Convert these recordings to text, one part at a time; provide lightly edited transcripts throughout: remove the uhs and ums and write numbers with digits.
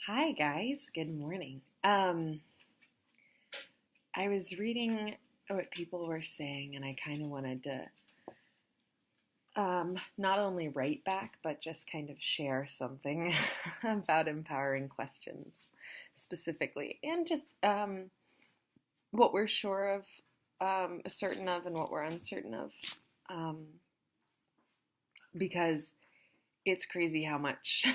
Hi guys, good morning. I was reading what people were saying and I kind of wanted to not only write back but just kind of share something about empowering questions specifically and just what we're sure of, certain of, and what we're uncertain of, um, because it's crazy how much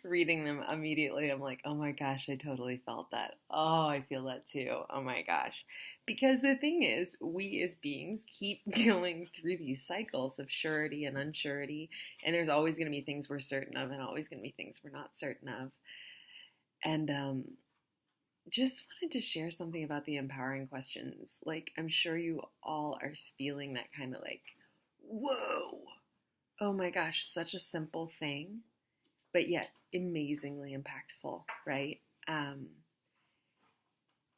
reading them immediately, I'm like, oh my gosh, I totally felt that. Oh, I feel that too. Oh my gosh. Because the thing is, we as beings keep going through these cycles of surety and unsurety, and there's always going to be things we're certain of and always going to be things we're not certain of. And just wanted to share something about the empowering questions. Like, I'm sure you all are feeling that kind of like, whoa, oh my gosh, such a simple thing, but yet amazingly impactful, right?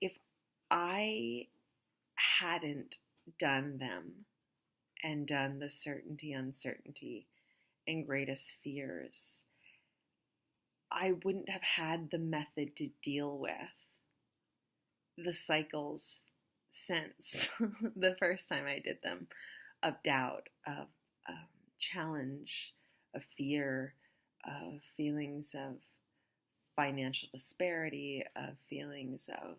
If I hadn't done them and done the certainty, uncertainty, and greatest fears, I wouldn't have had the method to deal with the cycles since the first time I did them, of doubt, of challenge, of fear, of feelings of financial disparity, of feelings of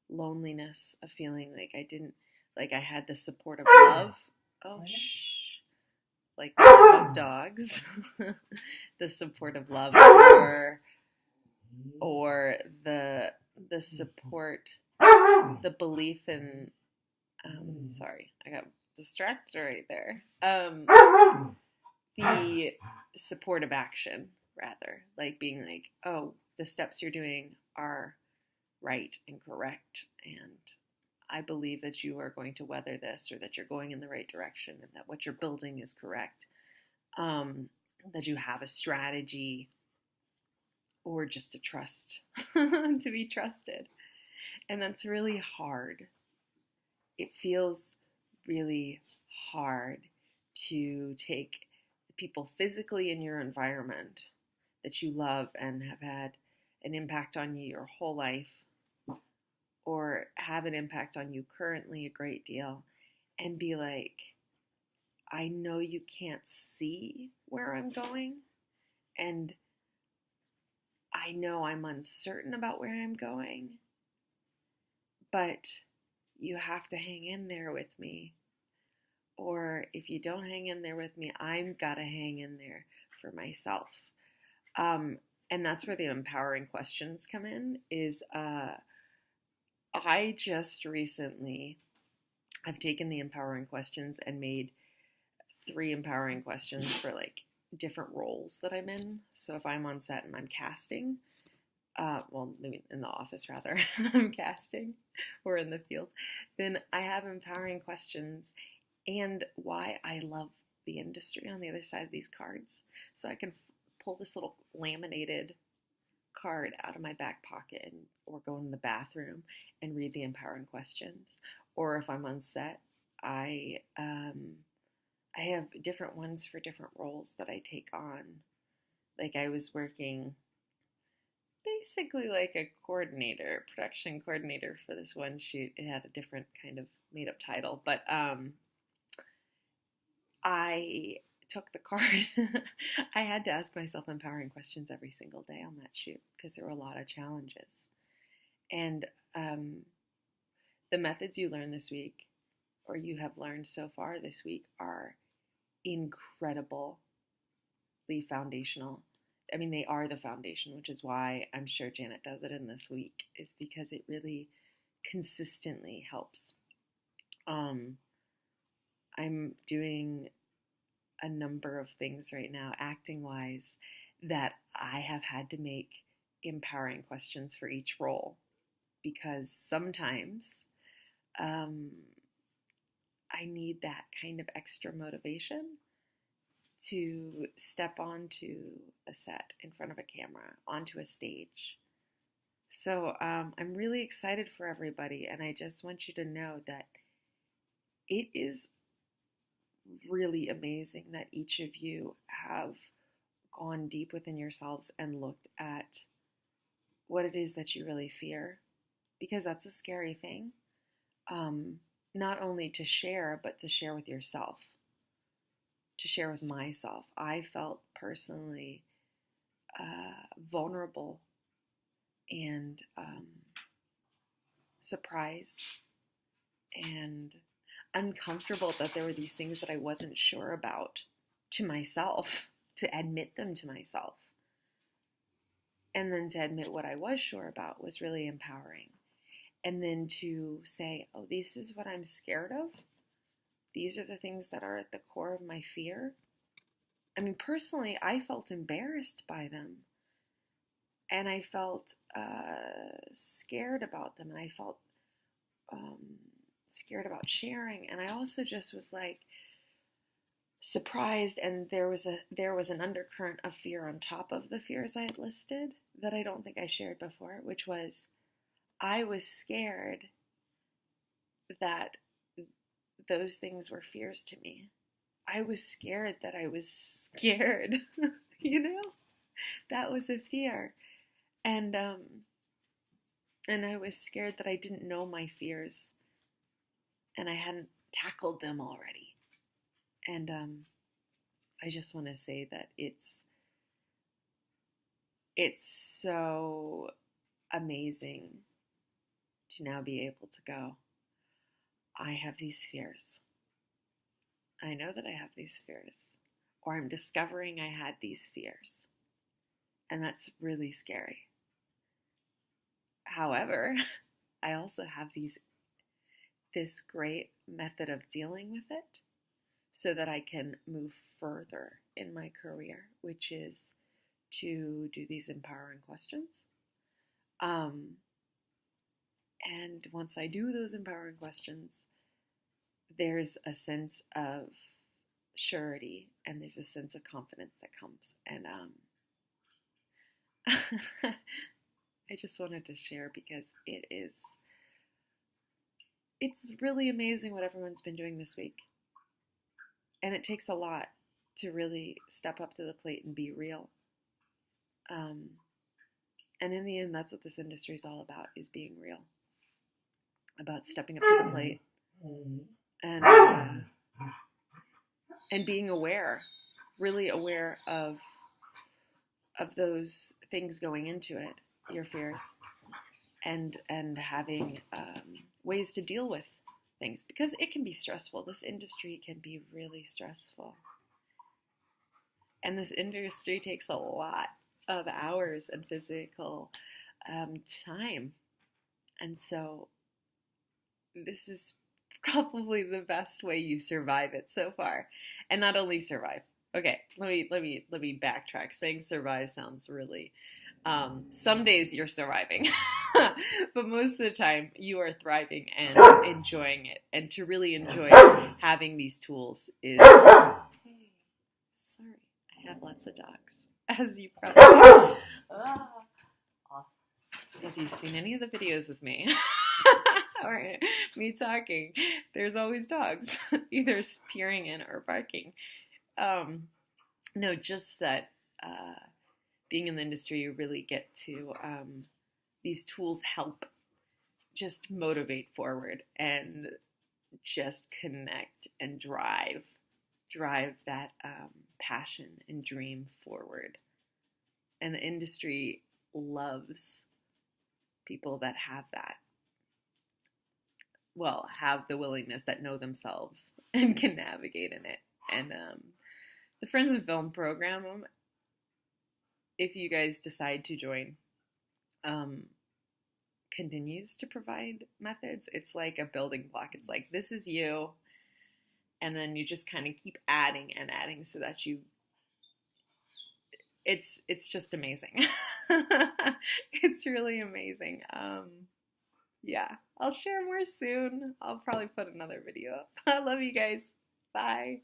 loneliness, of feeling like I had the support of love. Oh, shh. Like the love of dogs, the support of love, or the support, the belief in. Sorry, I got distracted right there. The supportive action, rather, like being like, oh, the steps you're doing are right and correct, and I believe that you are going to weather this, or that you're going in the right direction, and that what you're building is correct, that you have a strategy, or just a trust to be trusted. And that's really hard. It feels really hard to take the people physically in your environment that you love and have had an impact on you your whole life, or have an impact on you currently a great deal, and be like, I know you can't see where I'm going, and I know I'm uncertain about where I'm going, but you have to hang in there with me. Or if you don't hang in there with me, I've got to hang in there for myself. And that's where the empowering questions come in, is I just recently, I've taken the empowering questions and made 3 empowering questions for like different roles that I'm in. So if I'm on set and I'm casting, well, maybe in the office rather, I'm casting, or in the field, then I have empowering questions and why I love the industry on the other side of these cards. So I can pull this little laminated card out of my back pocket, or go in the bathroom and read the empowering questions. Or if I'm on set, I have different ones for different roles that I take on. Like, I was working basically like a coordinator, production coordinator for this one shoot. It had a different kind of made up title, but I took the card. I had to ask myself empowering questions every single day on that shoot because there were a lot of challenges. And the methods you learn this week, or you have learned so far this week, are incredibly foundational. I mean, they are the foundation, which is why I'm sure Janet does it in this week, is because it really consistently helps. I'm doing a number of things right now, acting-wise, that I have had to make empowering questions for each role, because sometimes I need that kind of extra motivation to step onto a set, in front of a camera, onto a stage. So I'm really excited for everybody, and I just want you to know that it is really amazing that each of you have gone deep within yourselves and looked at what it is that you really fear, because that's a scary thing. Not only to share, but to share with yourself, to share with myself. I felt personally vulnerable and surprised and uncomfortable that there were these things that I wasn't sure about to myself, to admit them to myself. And then to admit what I was sure about was really empowering. And then to say, oh, this is what I'm scared of. These are the things that are at the core of my fear. I mean, personally, I felt embarrassed by them. And I felt scared about them. And I felt scared about sharing. And I also just was like surprised. And there was an undercurrent of fear on top of the fears I had listed that I don't think I shared before, which was I was scared that those things were fears to me. I was scared that I was scared, you know? That was a fear. And I was scared that I didn't know my fears and I hadn't tackled them already. And I just want to say that it's so amazing to now be able to go, I have these fears. I know that I have these fears, or I'm discovering I had these fears. And that's really scary. However, I also have this great method of dealing with it so that I can move further in my career, which is to do these empowering questions. And once I do those empowering questions, there's a sense of surety and there's a sense of confidence that comes. And I just wanted to share because it's really amazing what everyone's been doing this week. And it takes a lot to really step up to the plate and be real. And in the end, that's what this industry is all about, is being real. About stepping up to the plate and being aware, really aware of those things going into it, your fears, and having ways to deal with things, because it can be stressful. This industry can be really stressful. And this industry takes a lot of hours and physical time. And so this is probably the best way you survive it so far. And not only survive. Okay, let me backtrack. Saying survive sounds really some days you're surviving. But most of the time you are thriving and enjoying it. And to really enjoy having these tools is I have lots of dogs, as you probably if you've seen any of the videos with me or me talking, there's always dogs either peering in or barking. No, just that being in the industry, you really get to these tools help just motivate forward and just connect and drive that passion and dream forward. And the industry loves people that have that. Well, have the willingness, that know themselves and can navigate in it. And the Friends in Film program, if you guys decide to join, continues to provide methods. It's like a building block. It's like, this is you. And then you just kind of keep adding and adding so that it's just amazing. It's really amazing. Yeah, I'll share more soon. I'll probably put another video up. I love you guys. Bye.